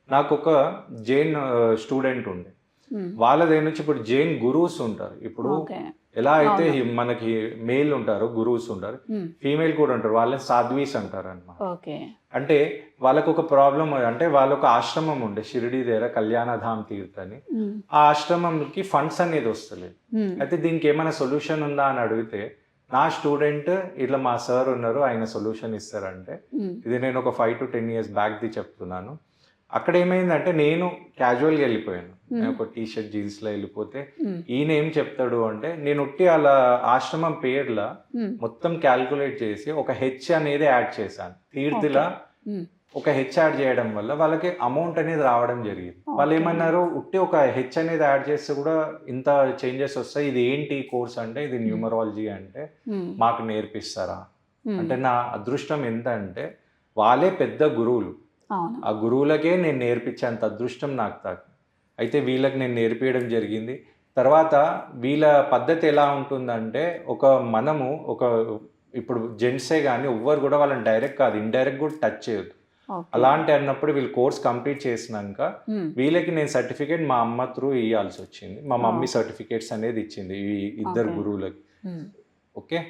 నాకు ఒక జైన్ స్టూడెంట్ ఉండే. వాళ్ళ దగ్గర నుంచి ఇప్పుడు జైన్ గురూస్ ఉంటారు. ఇప్పుడు ఓకే. ఎలా అయితే మనకి మేల్ ఉంటారు, గురూస్ ఉంటారు, ఫీమేల్ కూడా ఉంటారు. వాళ్ళని సాధ్వీస్ అంటారు అన్నమాట. ఓకే. అంటే వాళ్ళకు ఒక ప్రాబ్లం, అంటే వాళ్ళొక ఆశ్రమం ఉండే షిరిడి దగ్గర కళ్యాణధామ్ తీర్థ్ అని. ఆ ఆశ్రమంకి ఫండ్స్ అనేది వస్తలేదు. అయితే దీనికి ఏమైనా సొల్యూషన్ ఉందా అని అడిగితే, నా స్టూడెంట్ ఇట్లా మా సార్ ఉన్నారు, ఆయన సొల్యూషన్ ఇస్తారంటే, ఇది నేను ఒక 5 to 10 years బ్యాక్ది చెప్తున్నాను. అక్కడ ఏమైందంటే నేను క్యాజువల్గా వెళ్ళిపోయాను. నేను ఒక టీ షర్ట్ జీన్స్లో వెళ్ళిపోతే ఈయన ఏం చెప్తాడు అంటే, నేను ఉట్టి అలా ఆశ్రమం పేర్ల మొత్తం క్యాల్కులేట్ చేసి ఒక హెచ్ అనేది యాడ్ చేశాను. తీర్థిలా ఒక హెచ్ యాడ్ చేయడం వల్ల వాళ్ళకి అమౌంట్ అనేది రావడం జరిగింది. వాళ్ళు ఏమన్నారు, ఉట్టి ఒక హెచ్ అనేది యాడ్ చేస్తే కూడా ఇంత చేంజెస్ వస్తాయి, ఇది ఏంటి కోర్స్ అంటే ఇది న్యూమరాలజీ అంటే మాకు నేర్పిస్తారా అంటే, నా అదృష్టం ఎంత అంటే వాళ్ళే పెద్ద గురువులు. ఆ గురువులకే నేను నేర్పించేంత అదృష్టం నాకు తాకి. అయితే వీళ్ళకి నేను నేర్పించడం జరిగింది. తర్వాత వీళ్ళ పద్ధతి ఎలా ఉంటుందంటే, మనము ఇప్పుడు జెంట్సే కానీ ఎవ్వరు కూడా వాళ్ళని డైరెక్ట్ కాదు, ఇండైరెక్ట్ కూడా టచ్ చేయొద్దు. అలాంటి అన్నప్పుడు వీళ్ళు కోర్స్ కంప్లీట్ చేసినాక వీళ్ళకి నేను సర్టిఫికేట్ మా అమ్మ త్రూ ఇవ్వాల్సి వచ్చింది. మా మమ్మీ సర్టిఫికేట్స్ అనేది ఇచ్చింది ఈ ఇద్దరు గురువులకి. ఓకే.